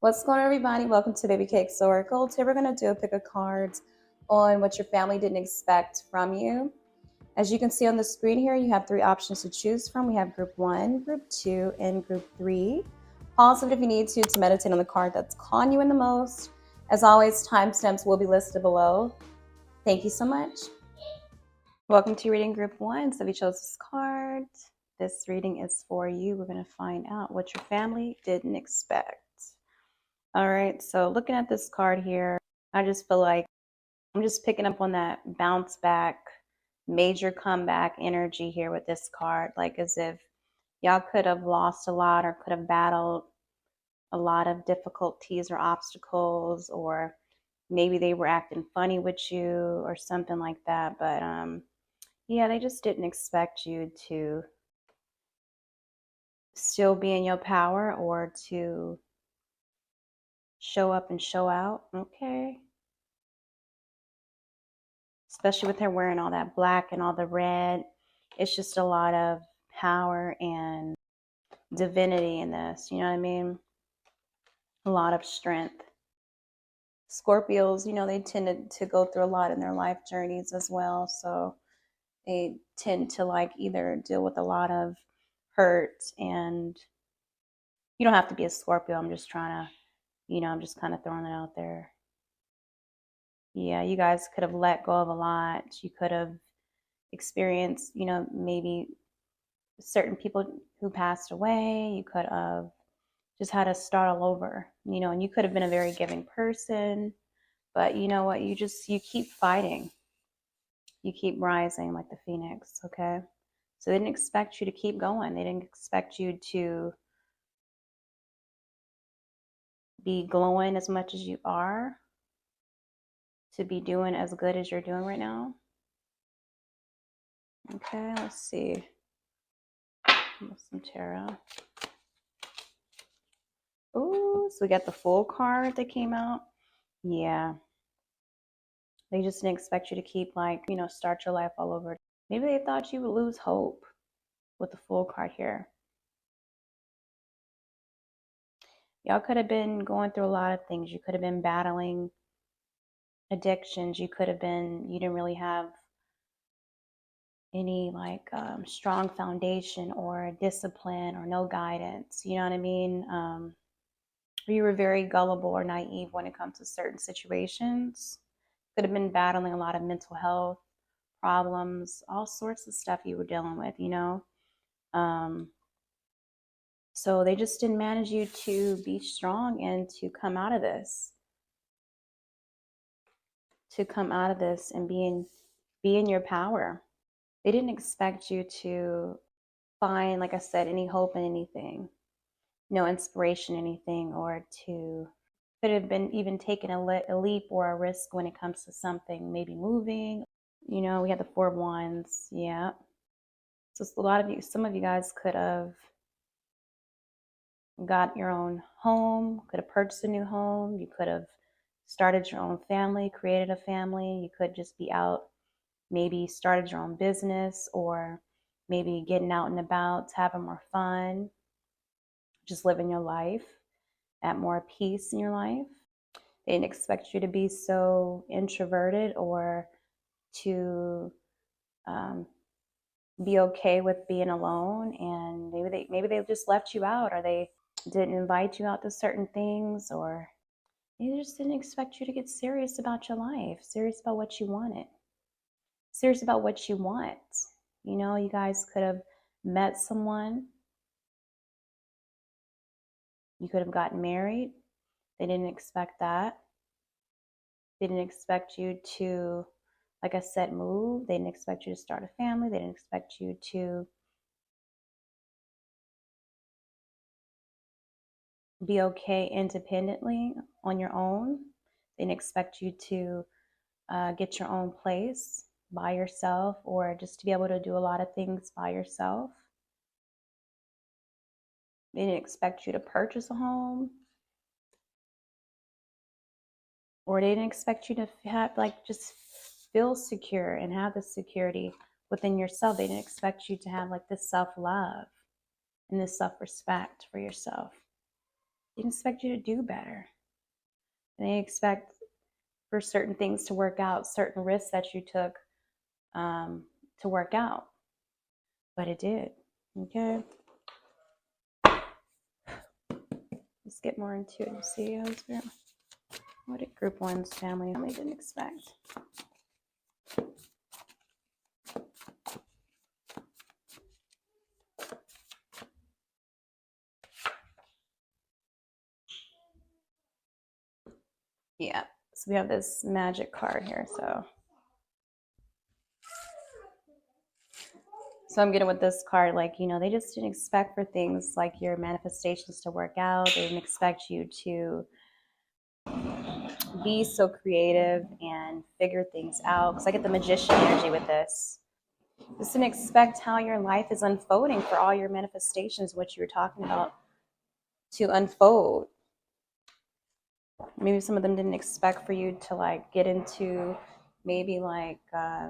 What's going on, everybody? Welcome to Babycakes Oracle. Today we're going to do a pick of cards on what your family didn't expect from you. As you can see on the screen here, you have three options to choose from. We have group 1, group 2, and group 3. Pause it if you need to meditate on the card that's calling you in the most. As always, timestamps will be listed below. Thank you so much. Welcome to reading group 1. So if you chose this card, this reading is for you. We're going to find out what your family didn't expect. All right, so looking at this card here, I just feel like I'm just picking up on that bounce back, major comeback energy here with this card, like as if y'all could have lost a lot or could have battled a lot of difficulties or obstacles, or maybe they were acting funny with you or something like that. But yeah, they just didn't expect you to still be in your power or to show up and show out. Okay. Especially with her wearing all that black and all the red. It's just a lot of power and divinity in this. You know what I mean? A lot of strength. Scorpios, they tend to go through a lot in their life journeys as well. So they tend to either deal with a lot of hurt, and you don't have to be a Scorpio. I'm just trying to, I'm just kind of throwing it out there. Yeah, you guys could have let go of a lot. You could have experienced, maybe certain people who passed away. You could have just had to start all over, and you could have been a very giving person, but you know what? You keep fighting. You keep rising like the phoenix, okay? So they didn't expect you to keep going. They didn't expect you to be glowing as much as you are, to be doing as good as you're doing right now. Okay, let's see. Some tarot. Ooh, so we got the Fool card that came out. Yeah. They just didn't expect you to keep start your life all over. Maybe they thought you would lose hope with the Fool card here. Y'all could have been going through a lot of things. You could have been battling addictions. You didn't really have any strong foundation or discipline or no guidance. You know what I mean? You were very gullible or naive when it comes to certain situations. Could have been battling a lot of mental health problems, all sorts of stuff you were dealing with, so they just didn't manage you to be strong and to come out of this, and be in your power. They didn't expect you to find, like I said, any hope in anything, no inspiration in anything, or could have been even taking a leap or a risk when it comes to something, maybe moving. We had the Four of Wands. Yeah. So some of you guys could have got your own home, could have purchased a new home. You could have started your own family, created a family. You could just be out, maybe started your own business, or maybe getting out and about, having more fun, just living your life at more peace in your life. They didn't expect you to be so introverted or to be okay with being alone, and maybe they just left you out, or they didn't invite you out to certain things, or they just didn't expect you to get serious about your life, serious about what you wanted, serious about what you want. You guys could have met someone. You could have gotten married. They didn't expect that. They didn't expect you to, like I said, move. They didn't expect you to start a family. They didn't expect you to be okay independently on your own. They didn't expect you to get your own place by yourself, or just to be able to do a lot of things by yourself. They didn't expect you to purchase a home, or they didn't expect you to have just feel secure and have the security within yourself. They didn't expect you to have this self-love and this self-respect for yourself. didn't expect you to do better. And they expect for certain things to work out, certain risks that you took to work out. But it did. Okay. Let's get more into it and see how it's been. What did group one's family didn't expect? Yeah. So we have this magic card here. So I'm getting with this card, like, you know, they just didn't expect for things like your manifestations to work out. They didn't expect you to be so creative and figure things out. Because I get the magician energy with this. Just didn't expect how your life is unfolding for all your manifestations, what you were talking about, to unfold. Maybe some of them didn't expect for you to like get into maybe like a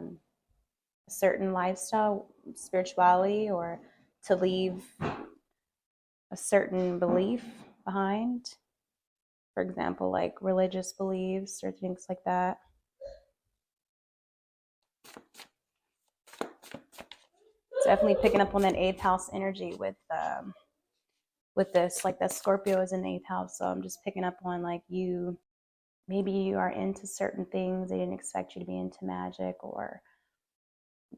certain lifestyle, spirituality, or to leave a certain belief behind. For example, like religious beliefs or things like that. Definitely picking up on that 8th house energy with this, like that Scorpio is in the 8th house. So I'm just picking up on like maybe you are into certain things. They didn't expect you to be into magic or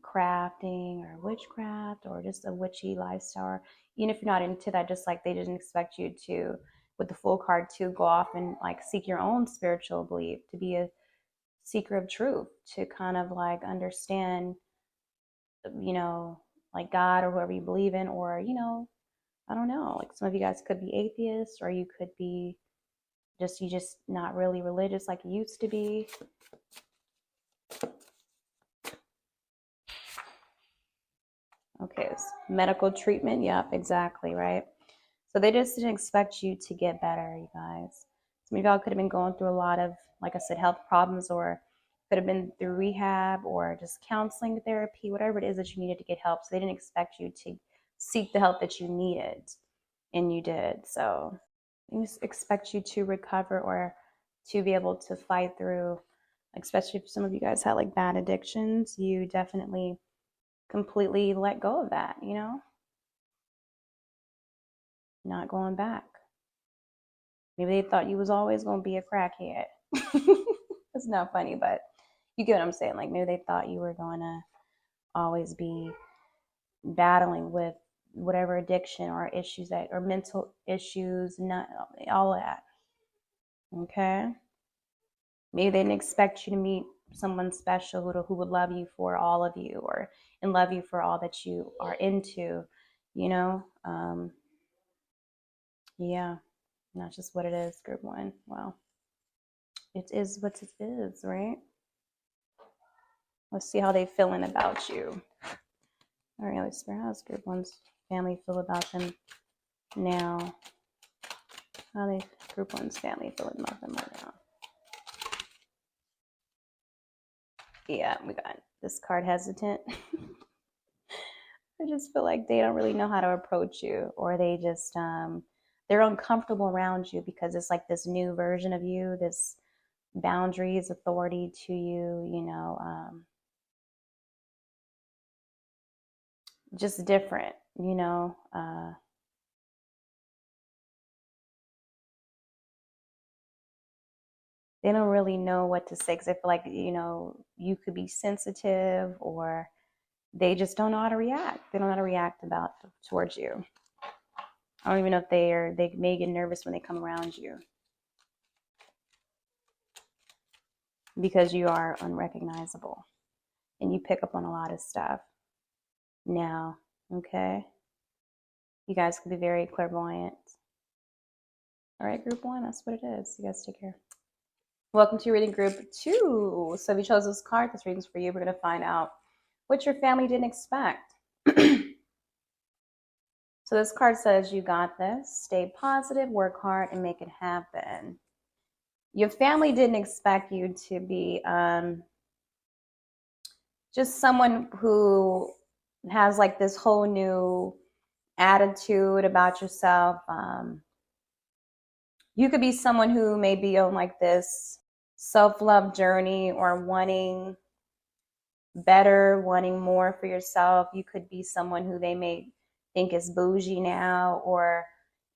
crafting or witchcraft or just a witchy lifestyle. Or even if you're not into that, just like they didn't expect you to, with the Fool card, to go off and like seek your own spiritual belief, to be a seeker of truth, to kind of like understand, you know, like God or whoever you believe in, or, you know, I don't know, like some of you guys could be atheists, or you could be you just not really religious like you used to be. Okay, medical treatment. Yep, exactly, right? So they just didn't expect you to get better, you guys. Some of y'all could have been going through a lot of, like I said, health problems, or could have been through rehab or just counseling, therapy, whatever it is that you needed to get help. So they didn't expect you to seek the help that you needed, and you did. So they expect you to recover or to be able to fight through, especially if some of you guys had like bad addictions. You definitely completely let go of that, you know, not going back. Maybe they thought you was always going to be a crackhead. It's not funny, but you get what I'm saying. Like maybe they thought you were going to always be battling with whatever addiction or issues that, or mental issues, not all of that. Okay. Maybe they didn't expect you to meet someone special who would love you for all of you, or and love you for all that you are into, you know. Yeah, not just what it is, group one. Well, it is what it is, right? Let's see how they feeling about you. All right, let's see how's group one's family feel about them now. How they group one's family feeling about them right now. Yeah, we got this card hesitant. I just feel like they don't really know how to approach you, or they just they're uncomfortable around you because it's like this new version of you, this boundaries, authority to you, you know, just different, you know. They don't really know what to say because I feel like, you know, you could be sensitive, or they just don't know how to react. They don't know how to react towards you. I don't even know if they may get nervous when they come around you because you are unrecognizable and you pick up on a lot of stuff now. Okay. You guys can be very clairvoyant. All right, group one, that's what it is. You guys take care. Welcome to reading group two. So if you chose this card, this reading's for you. We're going to find out what your family didn't expect. So this card says, you got this. Stay positive, work hard, and make it happen. Your family didn't expect you to be just someone who has like this whole new attitude about yourself. You could be someone who may be on like this self-love journey or wanting better, wanting more for yourself. You could be someone who they may think is bougie now, or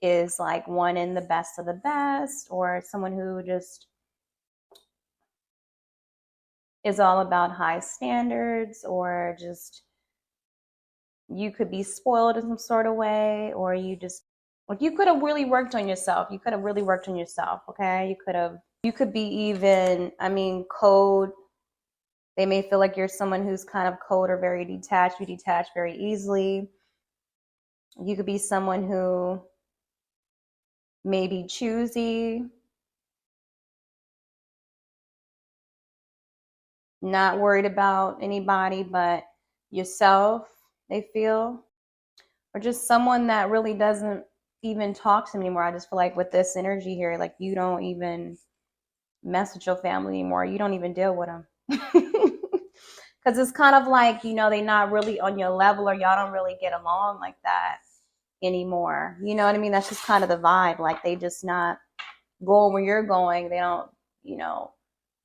is like wanting the best of the best, or someone who just is all about high standards, or just you could be spoiled in some sort of way, or you just like you could have really worked on yourself. You could have really worked on yourself, okay? You could be even, I mean, cold. They may feel like you're someone who's kind of cold or very detached. You detach very easily. You could be someone who may be choosy, not worried about anybody but yourself, they feel. Or just someone that really doesn't even talk to them anymore. I just feel like with this energy here, like you don't even mess with your family anymore. You don't even deal with them. Because it's kind of like, you know, they're not really on your level, or y'all don't really get along like that anymore. You know what I mean? That's just kind of the vibe. Like they just not going where you're going. They don't, you know,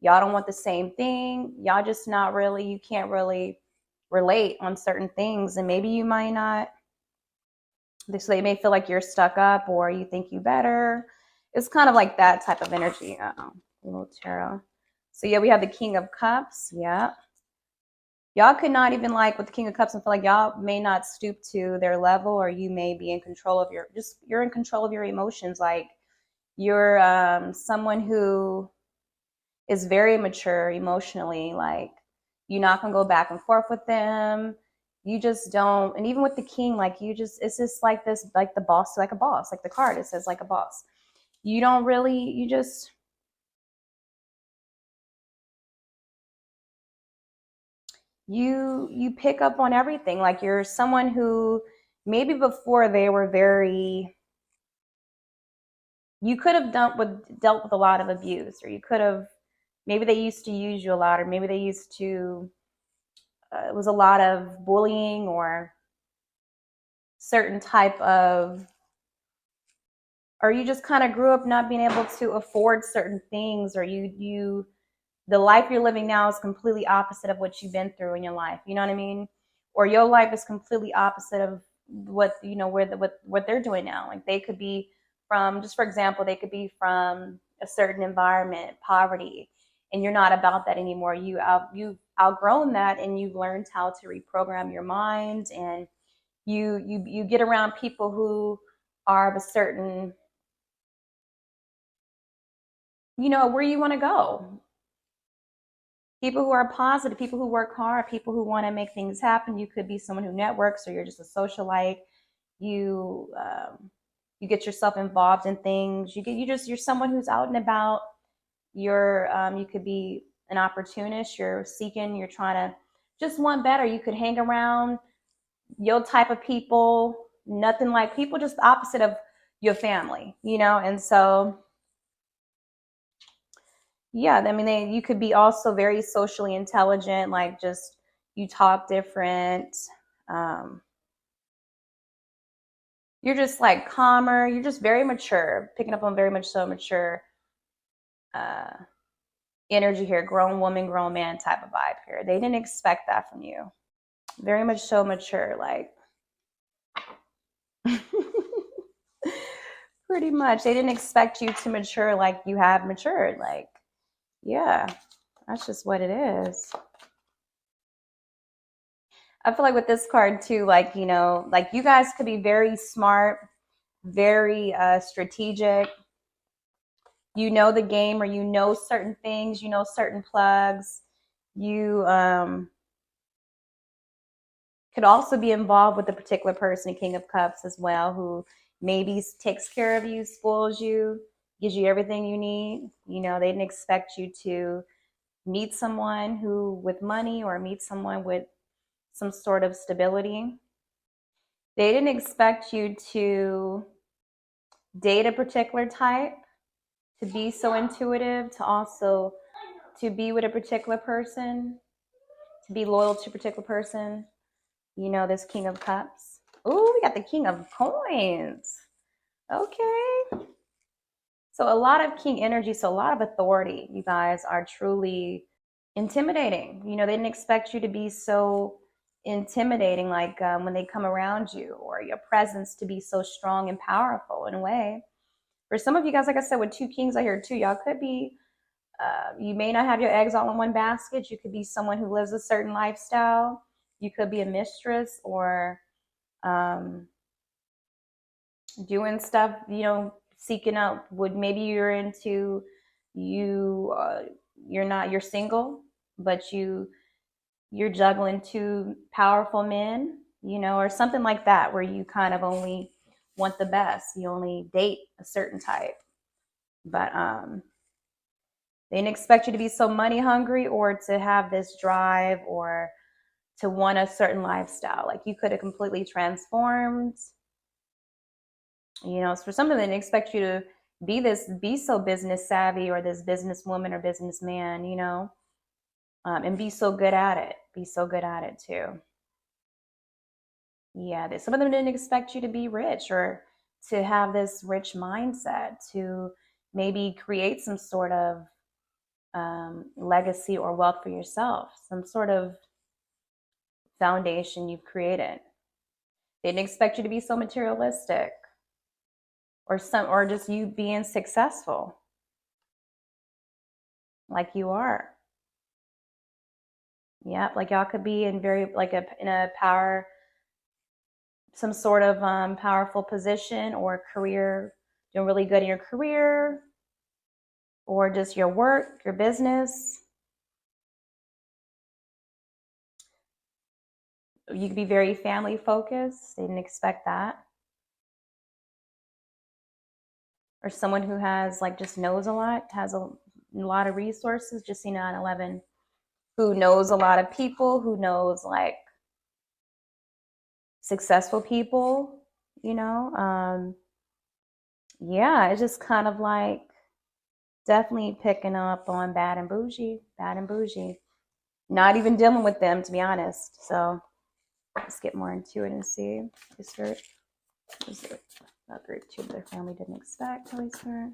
y'all don't want the same thing. Y'all just not really, you can't really relate on certain things. And maybe you might not, so they may feel like you're stuck up or you think you better. It's kind of like that type of energy. Uh-oh, a little tarot. So yeah, we have the King of Cups. Yeah. Y'all could not even like with the King of Cups and feel like y'all may not stoop to their level, or you may be in control of you're in control of your emotions. Like you're someone who is very mature emotionally. Like you're not gonna go back and forth with them. You just don't. And even with the king, like it's just like this, like the boss, like a boss, like the card, it says like a boss. You don't really, you pick up on everything. Like you're someone who maybe before they were very, you could have dealt with a lot of abuse, or you could have, maybe they used to use you a lot, or maybe they used to, it was a lot of bullying or certain type of, or you just kind of grew up not being able to afford certain things, or the life you're living now is completely opposite of what you've been through in your life. You know what I mean? Or your life is completely opposite of what, you know, what they're doing now. Like they could be from, just for example, they could be from a certain environment, poverty, and you're not about that anymore. You've outgrown that, and you've learned how to reprogram your mind, and you get around people who are of a certain, you know, where you want to go. People who are positive, people who work hard, people who want to make things happen. You could be someone who networks, or you're just a socialite. You you get yourself involved in things. You're someone who's out and about. You could be an opportunist. You're seeking. You're trying to just want better. You could hang around your type of people. Nothing like people just the opposite of your family, you know. And so yeah, I mean, you could be also very socially intelligent, like just you talk different. Um, you're just like calmer. You're just very mature, picking up on very much so mature uh, energy here. Grown woman, grown man type of vibe here. They didn't expect that from you. Very much so mature, like pretty much. They didn't expect you to mature like you have matured. Like, yeah, that's just what it is. I feel like with this card too, like, you know, like you guys could be very smart, very strategic. You know the game, or you know certain things, you know certain plugs. You could also be involved with a particular person, King of Cups as well, who maybe takes care of you, spoils you, gives you everything you need. You know, they didn't expect you to meet someone who with money, or meet someone with some sort of stability. They didn't expect you to date a particular type, to be so intuitive, to also to be with a particular person, to be loyal to a particular person. You know, this King of Cups. Ooh, we got the King of Coins. Okay. So a lot of king energy, so a lot of authority, you guys are truly intimidating. You know, they didn't expect you to be so intimidating, like when they come around you, or your presence to be so strong and powerful in a way. For some of you guys, like I said, with two kings out here too, y'all could be, you may not have your eggs all in one basket. You could be someone who lives a certain lifestyle. You could be a mistress, or um, doing stuff, you know, seeking out, would maybe you're into, you you're single, but you're juggling two powerful men, you know, or something like that, where you kind of only want the best, you only date a certain type. But they didn't expect you to be so money hungry, or to have this drive, or to want a certain lifestyle. Like, you could have completely transformed. You know, for some of them, they didn't expect you to be so business savvy, or this businesswoman or businessman, you know, and be so good at it. Be so good at it too. Yeah, some of them didn't expect you to be rich, or to have this rich mindset, to maybe create some sort of legacy or wealth for yourself, some sort of foundation you've created. They didn't expect you to be so materialistic, or just you being successful like you are. Yeah, like y'all could be in in a power, some sort of powerful position or career, doing really good in your career, or just your work, your business. You could be very family focused. They didn't expect that. Or someone who has, like, just knows a lot, has a lot of resources, just seen on 11, who knows a lot of people, who knows, like, successful people, you know. Yeah, it's just kind of like definitely picking up on bad and bougie, bad and bougie. Not even dealing with them, to be honest. So let's get more into it and see. Is it about group two, their family didn't expect, Holy Spirit.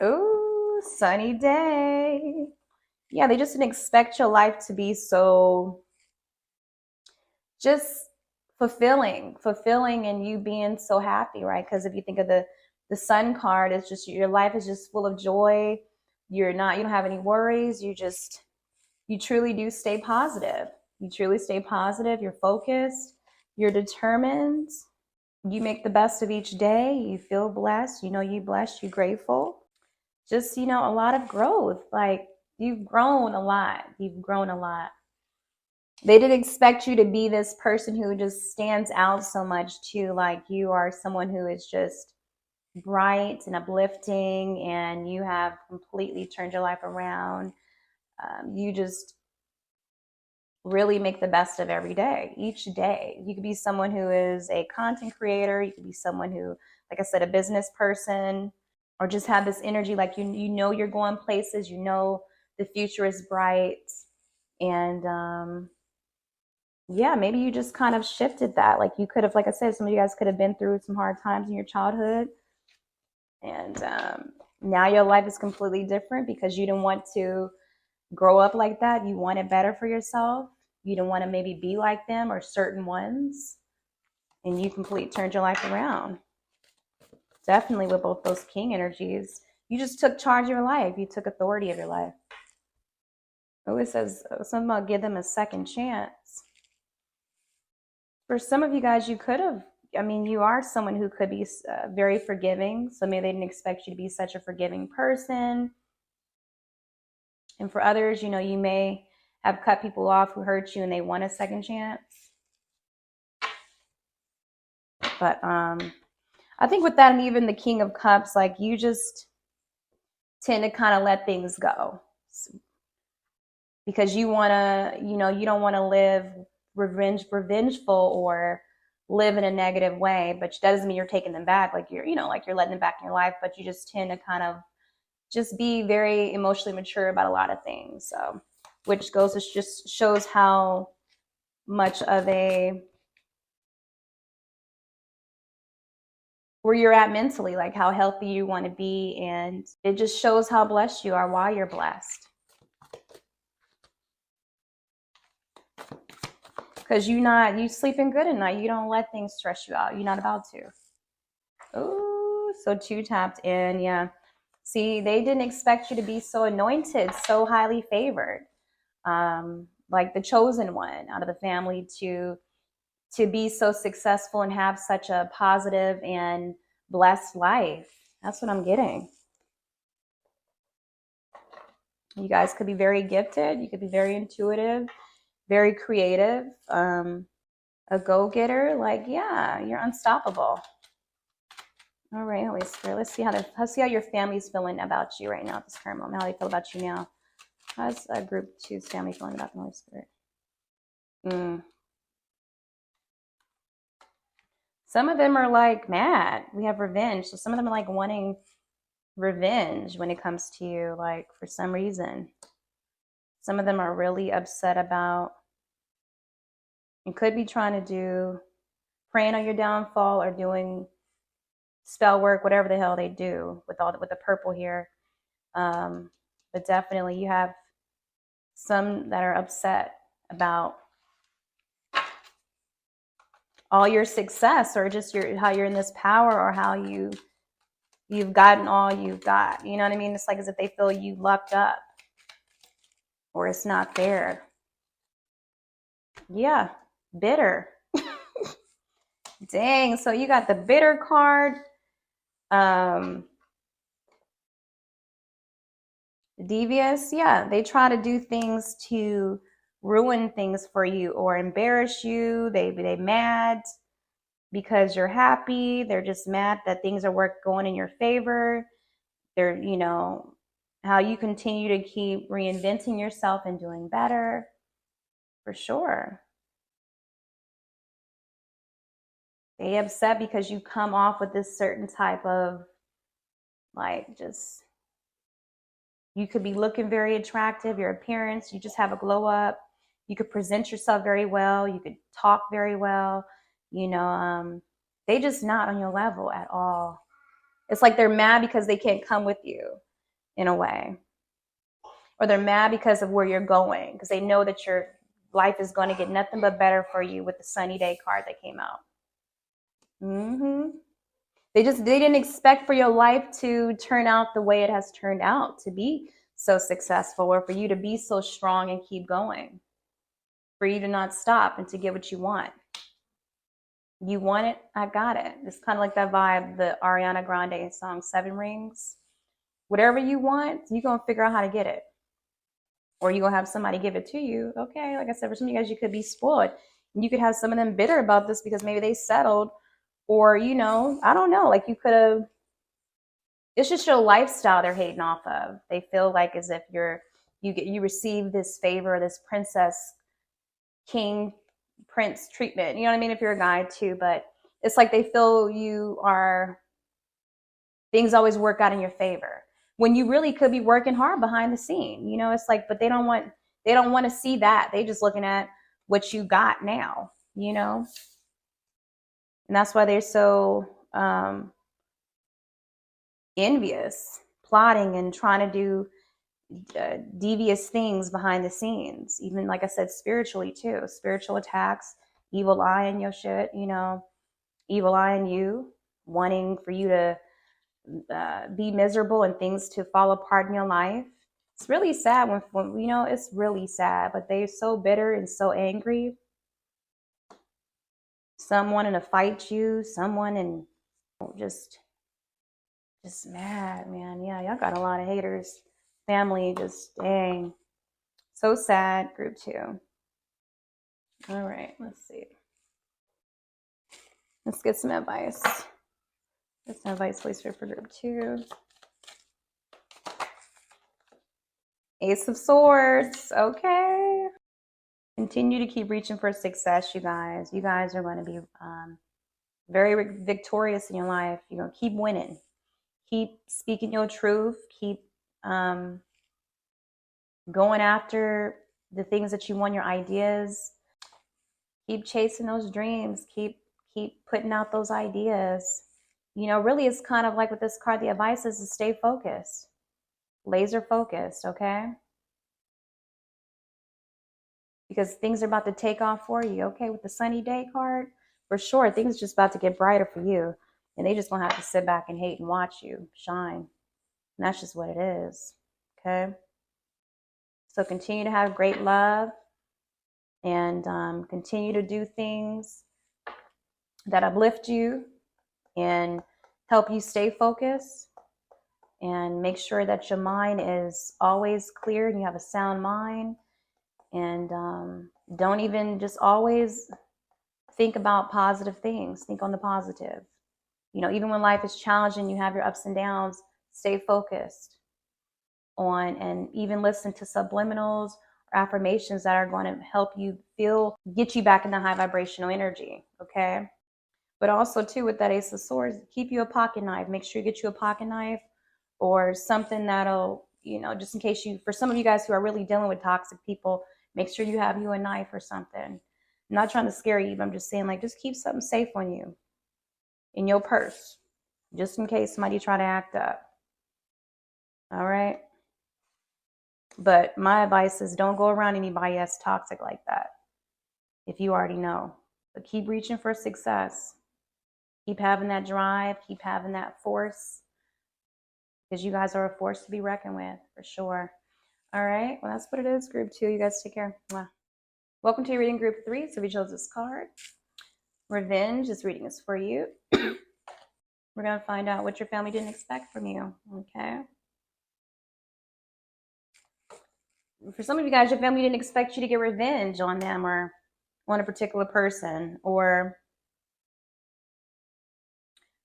Ooh, sunny day. Yeah, they just didn't expect your life to be so just fulfilling, and you being so happy, right? Because if you think of the sun card, it's just your life is just full of joy. You don't have any worries. You truly do stay positive. You truly stay positive. You're focused. You're determined. You make the best of each day. You feel blessed. You know you blessed. You're grateful. Just, you know, a lot of growth. Like, you've grown a lot. You've grown a lot. They didn't expect you to be this person who just stands out so much too. Like, you are someone who is just bright and uplifting, and you have completely turned your life around. You just really make the best of every day, each day. You could be someone who is a content creator. You could be someone who, like I said, a business person, or just have this energy, like, you know you're going places, you know the future is bright. And yeah, maybe you just kind of shifted that. Like, you could have, like I said, some of you guys could have been through some hard times in your childhood, and now your life is completely different because you didn't want to grow up like that. You wanted better for yourself. You didn't want to maybe be like them or certain ones, and you completely turned your life around. Definitely with both those king energies, you just took charge of your life. You took authority of your life. Oh, it says something about give them a second chance. For some of you guys, you could have, I mean, you are someone who could be very forgiving. So maybe they didn't expect you to be such a forgiving person. And for others, you know, you may have cut people off who hurt you and they want a second chance. But I think with that, and even the King of Cups, like, you just tend to kind of let things go because you want to, you know, you don't want to live revengeful or live in a negative way, but that doesn't mean you're taking them back. Like, you're, you know, like, you're letting them back in your life, but you just tend to kind of just be very emotionally mature about a lot of things. So, which just shows how much of a where you're at mentally, like how healthy you want to be. And it just shows how blessed you are, why you're blessed. Because you sleeping good at night. You don't let things stress you out. You're not about to. Oh, so 2 tapped in. Yeah. See, they didn't expect you to be so anointed, so highly favored. Like the chosen one out of the family to be so successful and have such a positive and blessed life. That's what I'm getting. You guys could be very gifted. You could be very intuitive, very creative, a go-getter. Like, yeah, you're unstoppable. All right, Holy Spirit. Let's see how your family's feeling about you right now at this current moment. How they feel about you now. How's group 2's family feeling about the Holy Spirit? Some of them are like mad. We have revenge. So some of them are like wanting revenge when it comes to you, like for some reason. Some of them are really upset about and could be trying to do praying on your downfall or doing spell work, whatever the hell they do with the purple here. But definitely you have some that are upset about all your success or just how you're in this power or how you've gotten all you've got. You know what I mean? It's like as if they feel you lucked up or it's not there. Yeah, bitter. Dang, so you got the bitter card. Devious, yeah, they try to do things to ruin things for you or embarrass you. They mad because you're happy. They're just mad that things are going in your favor. They're, how you continue to keep reinventing yourself and doing better, for sure. They upset because you come off with this certain type of, like, just, you could be looking very attractive, your appearance, you just have a glow up. You could present yourself very well. You could talk very well. They just not on your level at all. It's like they're mad because they can't come with you in a way. Or they're mad because of where you're going, because they know that your life is going to get nothing but better for you with the sunny day card that came out. They didn't expect for your life to turn out the way it has turned out, to be so successful, or for you to be so strong and keep going, for you to not stop and to get what you want. You want it, I got it. It's kind of like that vibe, the Ariana Grande song, 7 Rings. Whatever you want, you're going to figure out how to get it. Or you're going to have somebody give it to you. Okay, like I said, for some of you guys, you could be spoiled. And you could have some of them bitter about this because maybe they settled. Or, I don't know, like you could have, it's just your lifestyle they're hating off of. They feel like as if you receive this favor, this princess, king, prince treatment. You know what I mean? If you're a guy too, but it's like they feel things always work out in your favor when you really could be working hard behind the scene. It's like, but they don't want to see that. They just looking at what you got now, and that's why they're so envious, plotting and trying to do devious things behind the scenes. Even, like I said, spiritually too, spiritual attacks, evil eye in your shit, evil eye in you, wanting for you to be miserable and things to fall apart in your life. It's really sad when it's really sad, but they're so bitter and so angry. Some wanting to fight you, someone and just mad, man. Yeah, y'all got a lot of haters. Family, just dang. So sad, group 2. All right, let's see. Let's get some advice. Get some advice, please, for group 2. Ace of Swords. Okay. Continue to keep reaching for success, you guys. You guys are going to be very victorious in your life. You're going to keep winning. Keep speaking your truth. Keep going after the things that you want, your ideas. Keep chasing those dreams. Keep putting out those ideas. You know, really it's kind of like with this card, the advice is to stay focused, laser focused, okay? Because things are about to take off for you, okay? With the sunny day card, for sure, things are just about to get brighter for you. And they just gonna have to sit back and hate and watch you shine. And that's just what it is, okay? So continue to have great love and continue to do things that uplift you and help you stay focused, and make sure that your mind is always clear and you have a sound mind. And don't even just always think about positive things. Think on the positive. You know, even when life is challenging, you have your ups and downs, stay focused on, and even listen to subliminals or affirmations that are going to help you get you back in the high vibrational energy, okay? But also too, with that Ace of Swords, keep you a pocket knife. Make sure you get you a pocket knife or something that'll, you know, just in case for some of you guys who are really dealing with toxic people, make sure you have you a knife or something. I'm not trying to scare you, but I'm just saying, like, just keep something safe on you in your purse, just in case somebody try to act up. All right. But my advice is don't go around anybody that's toxic like that, if you already know. But keep reaching for success. Keep having that drive. Keep having that force, because you guys are a force to be reckoned with, for sure. All right. Well, that's what it is, group 2. You guys take care. Mwah. Welcome to your reading, group 3. So we chose this card. Revenge. This reading is for you. We're going to find out what your family didn't expect from you. Okay. For some of you guys, your family didn't expect you to get revenge on them or on a particular person, or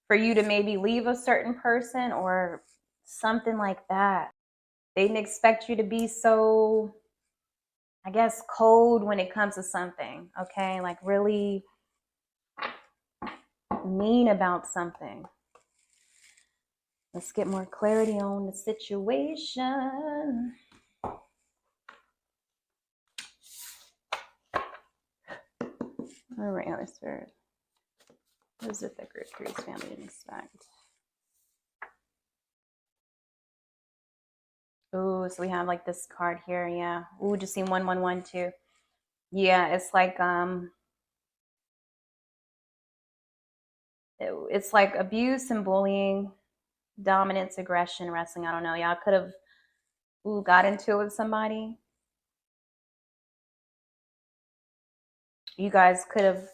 for you to maybe leave a certain person or something like that. They didn't expect you to be so, I guess, cold when it comes to something, okay? Like really mean about something. Let's get more clarity on the situation. All right, let's start. What is it that group 3's family didn't expect? Ooh, so we have like this card here, yeah. Ooh, just seen 1112. Yeah, it's like it's like abuse and bullying, dominance, aggression, wrestling. I don't know. Y'all could have got into it with somebody. You guys could have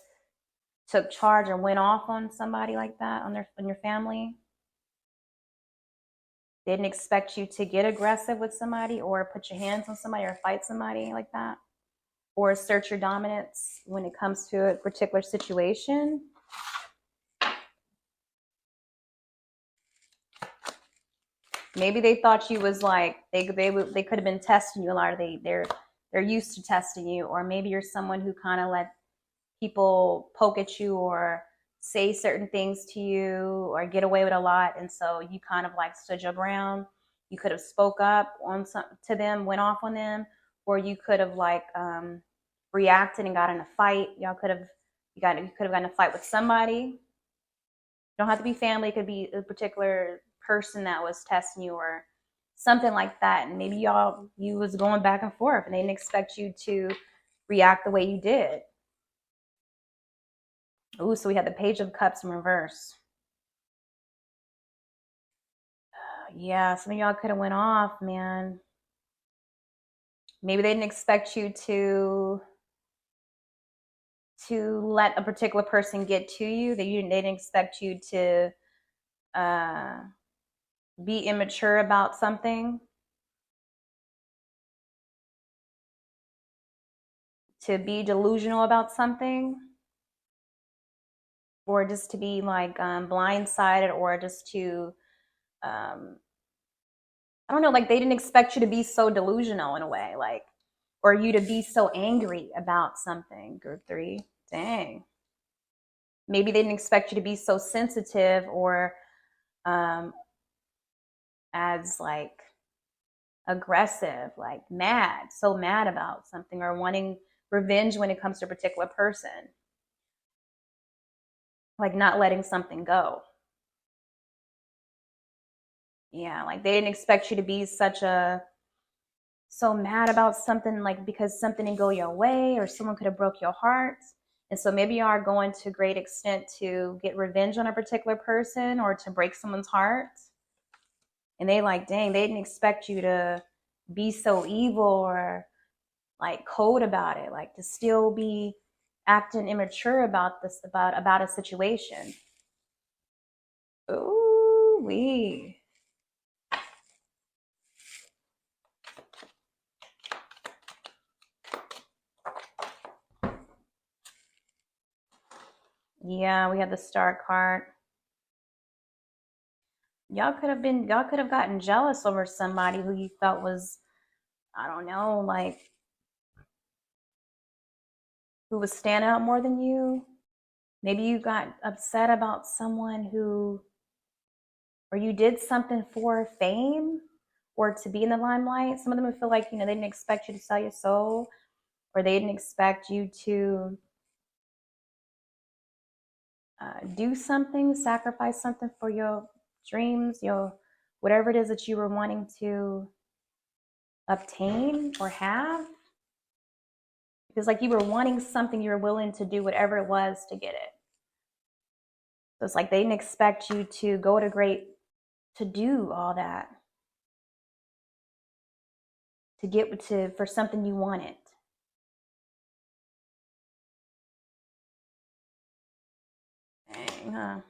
took charge and went off on somebody like that, on your family. They didn't expect you to get aggressive with somebody or put your hands on somebody or fight somebody like that, or assert your dominance when it comes to a particular situation. Maybe they thought you was like, they could have been testing you a lot. They're used to testing you, or maybe you're someone who kind of let people poke at you or say certain things to you or get away with a lot, and so you kind of like stood your ground. You could have spoke up to them, went off on them, or you could have like reacted and got in a fight. You could have gotten in a fight with somebody. You don't have to be family. It could be a particular person that was testing you or something like that, and maybe you was going back and forth and they didn't expect you to react the way you did. Ooh, so we had the Page of Cups in reverse. Yeah, some of y'all could have went off, man. Maybe they didn't expect you to let a particular person get to you. They didn't expect you to be immature about something, to be delusional about something, or just to be like blindsided, or just to I don't know, like they didn't expect you to be so delusional in a way, like, or you to be so angry about something. Group 3, dang. Maybe they didn't expect you to be so sensitive or as like aggressive, like so mad about something, or wanting revenge when it comes to a particular person, like not letting something go. Yeah, like they didn't expect you to be so mad about something, like because something didn't go your way or someone could have broke your heart. And so maybe you are going to great extent to get revenge on a particular person or to break someone's heart. And they like, dang, they didn't expect you to be so evil or like cold about it, like to still be acting immature about this, about a situation. Ooh, wee. Yeah, we had the Star card. Y'all could have gotten jealous over somebody who you felt was, I don't know, like who was standing out more than you. Maybe you got upset about someone who, or you did something for fame or to be in the limelight. Some of them would feel like, they didn't expect you to sell your soul, or they didn't expect you to do something, sacrifice something for your dreams, your whatever it is that you were wanting to obtain or have. Because like you were wanting something, you were willing to do whatever it was to get it. So it's like they didn't expect you to go to do all that, to get for something you wanted. Dang, huh?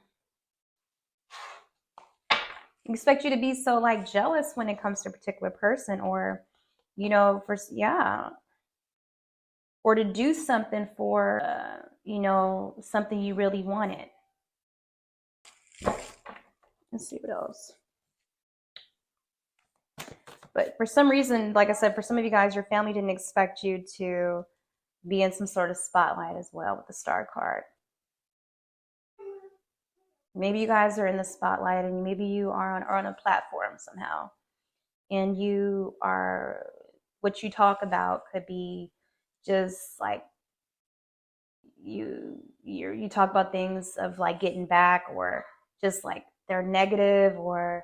Expect you to be so like jealous when it comes to a particular person, or or to do something for something you really wanted. Let's see what else. But for some reason, like I said, for some of you guys, your family didn't expect you to be in some sort of spotlight as well with the Star card. Maybe you guys are in the spotlight, and maybe you are on a platform somehow, and what you talk about could be just like you talk about things of like getting back, or just like they're negative, or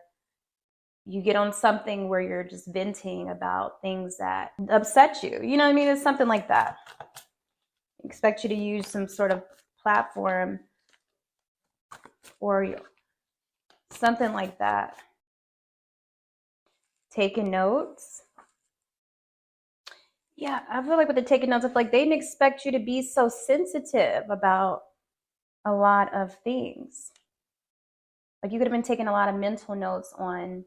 you get on something where you're just venting about things that upset you. You know what I mean? It's something like that. Expect you to use some sort of platform or something like that. Taking notes. Yeah, I feel like with the taking notes, I feel like they didn't expect you to be so sensitive about a lot of things. Like you could have been taking a lot of mental notes on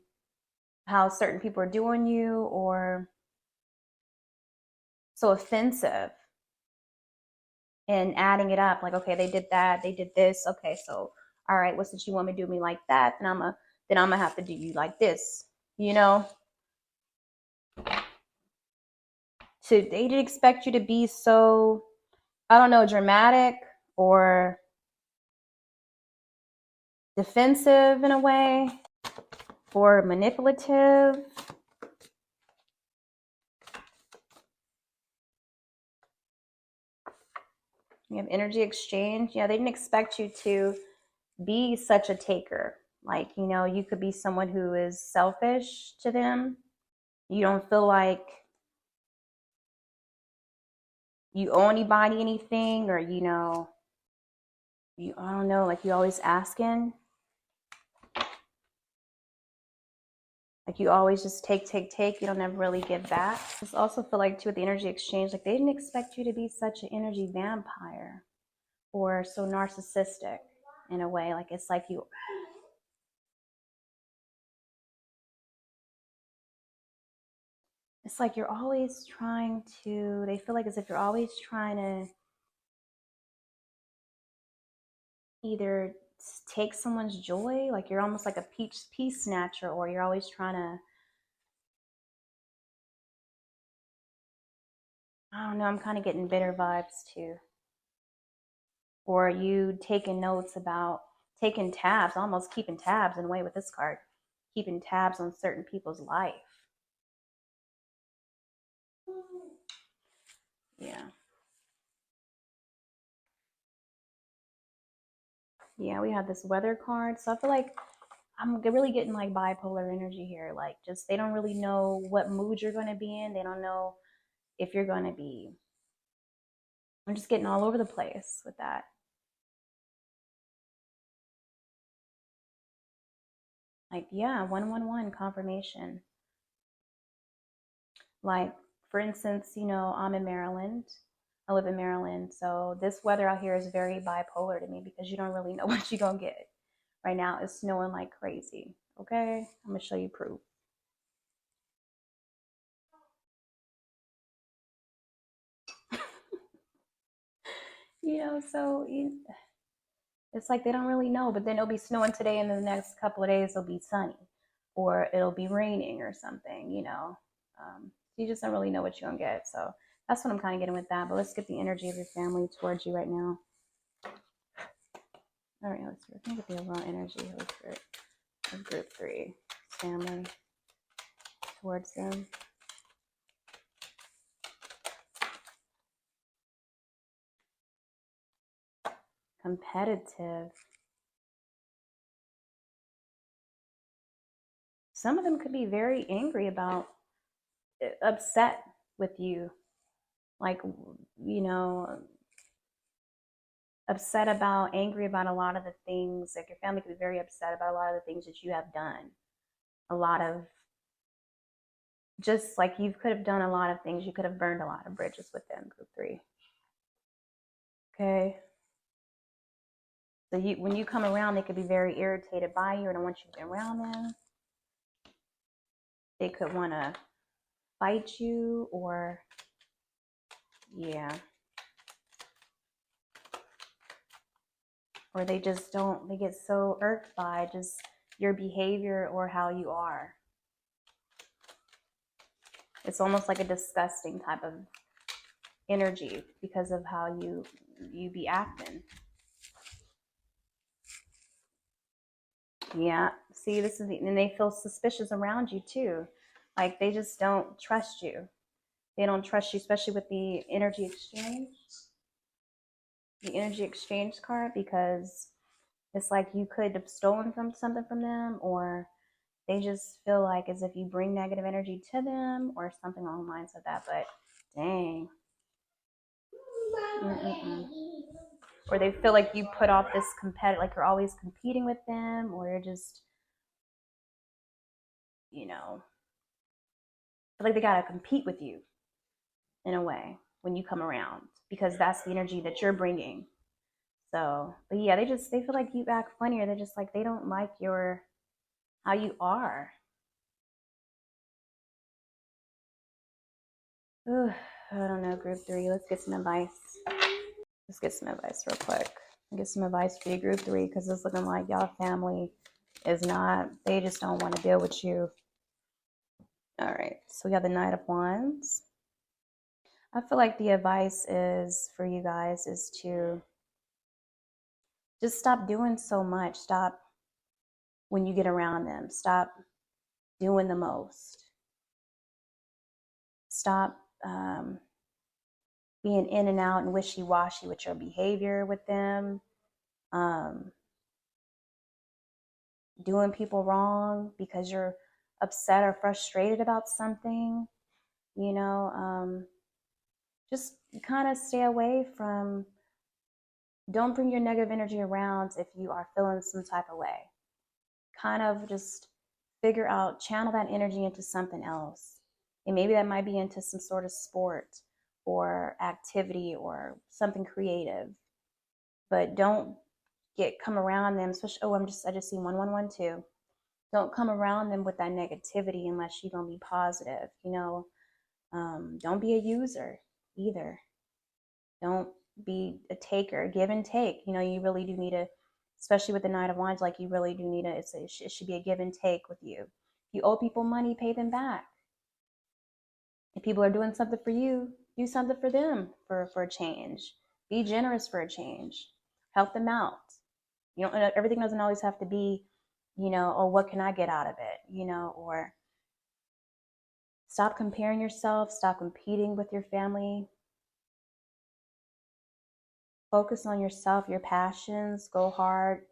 how certain people are doing you, or so offensive, and adding it up. Like, okay, they did that, they did this. Okay, so all right, what's that you want me to do me like that? Then I'm gonna have to do you like this. So they didn't expect you to be so, I don't know, dramatic or defensive in a way, or manipulative. You have energy exchange. Yeah, they didn't expect you to be such a taker. Like, you could be someone who is selfish to them. You don't feel like you owe anybody anything, or, I don't know, like you always asking. Like you always just take. You don't ever really give back. I just also feel like too with the energy exchange, like they didn't expect you to be such an energy vampire or so narcissistic in a way. Like it's like you're always trying to, they feel like as if you're always trying to either take someone's joy, like you're almost like a peace snatcher, or you're always trying to, I don't know, I'm kind of getting bitter vibes too. Or you taking notes about, taking tabs, almost keeping tabs in a way with this card, keeping tabs on certain people's life. Yeah. Yeah, we have this weather card. So I feel like I'm really getting like bipolar energy here. Like, just they don't really know what mood you're going to be in. They don't know if you're going to be. I'm just getting all over the place with that. Like, yeah, 111 confirmation. Like, for instance, you know, I'm in Maryland. I live in Maryland. So this weather out here is very bipolar to me because you don't really know what you're going to get. Right now, it's snowing like crazy. Okay? I'm going to show you proof. You know, so it's like they don't really know, but then it'll be snowing today, and then the next couple of days it'll be sunny, or it'll be raining or something, you know. You just don't really know what you're gonna get. So that's what I'm kind of getting with that. But let's get the energy of your family towards you right now. All right, let's get the overall energy of group 3, family, towards them. Competitive. Some of them could be very angry about, upset with you, like, you know, upset about, angry about a lot of the things. Like, your family could be very upset about a lot of the things that you have done. A lot of, just like you could have done a lot of things. You could have burned a lot of bridges with them, group 3. Okay. So when you come around, they could be very irritated by you or don't want you to be around them. They could want to fight you, or, yeah. Or they just don't, they get so irked by just your behavior or how you are. It's almost like a disgusting type of energy because of how you be acting. Yeah, see, this is and they feel suspicious around you too. Like, they just don't trust you. They don't trust you, especially with the energy exchange. The energy exchange card, because it's like you could have stolen something from them, or they just feel like as if you bring negative energy to them or something along the lines of that. But dang. Or they feel like you put off this competitive, like you're always competing with them, or you're just, you know, feel like they gotta compete with you in a way when you come around, because that's the energy that you're bringing. So, but yeah, they feel like you act funny, or they're just like, they don't like how you are. Ugh, I don't know, group 3. Let's get some advice. Let's get some advice real quick. Get some advice for you, group 3, because it's looking like y'all family is not, they just don't want to deal with you. All right, so we got the Knight of Wands. I feel like the advice is for you guys is to just stop doing so much. Stop when you get around them. Stop doing the most. Stop being in and out and wishy-washy with your behavior with them. Doing people wrong because you're upset or frustrated about something. You know, just kind of stay away from, don't bring your negative energy around if you are feeling some type of way. Kind of just figure out, channel that energy into something else. And maybe that might be into some sort of sport or activity or something creative. But don't come around them, especially, I just see 1112. Don't come around them with that negativity unless you're gonna be positive. You know, don't be a user either. Don't be a taker. Give and take. You know, you really do need to, especially with the Knight of Wands, like you really do need it should be a give and take with you. If you owe people money, pay them back. If people are doing something for you, do something for them for a change. Be generous for a change. Help them out. You know, everything doesn't always have to be, you know, oh, what can I get out of it? You know, or stop comparing yourself, stop competing with your family. Focus on yourself, your passions, go hard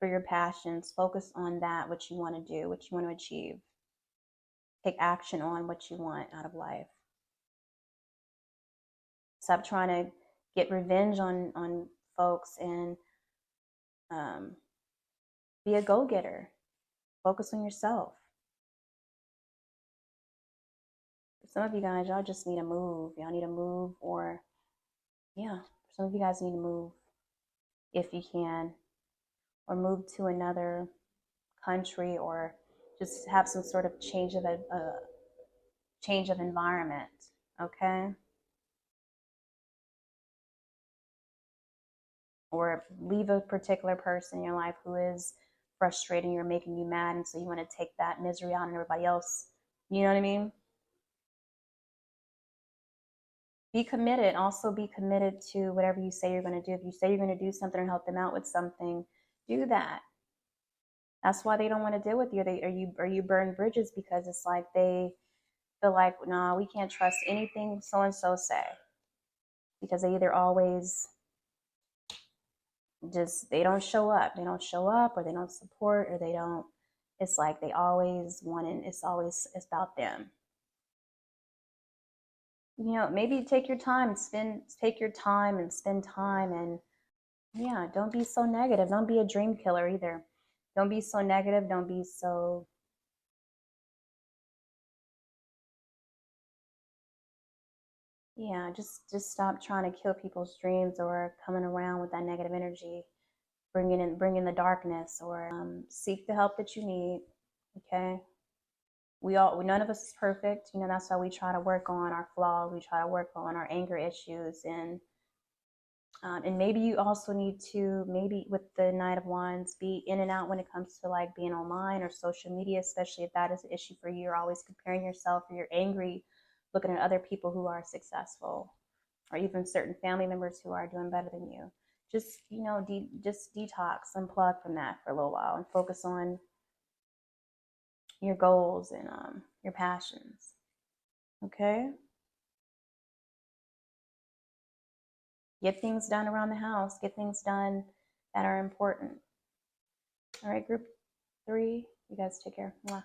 for your passions. Focus on that, what you want to do, what you want to achieve. Take action on what you want out of life. Stop trying to get revenge on folks, and be a go-getter. Focus on yourself. For some of you guys, y'all just need to move. Y'all need to move, or yeah, some of you guys need to move if you can, or move to another country, or just have some sort of change of environment. Okay. Or leave a particular person in your life who is frustrating or making you mad, and so you want to take that misery out on everybody else. You know what I mean? Be committed. Also be committed to whatever you say you're going to do. If you say you're going to do something or help them out with something, do that. That's why they don't want to deal with you. Or you burn bridges, because it's like they feel like, nah, we can't trust anything so and so say, because they either always just, they don't show up, or they don't support, or they don't. It's like they always want it. It's about them. You know, maybe take your time and spend time, and yeah, don't be so negative. Don't be a dream killer either. Don't be so negative. Don't be so, yeah, just stop trying to kill people's dreams, or coming around with that negative energy, bringing the darkness, or seek the help that you need. Okay. None of us is perfect. You know, that's why we try to work on our flaws. We try to work on our anger issues, and maybe you also need to, maybe with the Knight of Wands, be in and out when it comes to like being online or social media, especially if that is an issue for you. You're always comparing yourself, or you're angry looking at other people who are successful, or even certain family members who are doing better than you. Just, you know, just detox, unplug from that for a little while, and focus on your goals and your passions. Okay? Get things done around the house. Get things done that are important. All right, group 3, you guys take care. Mwah.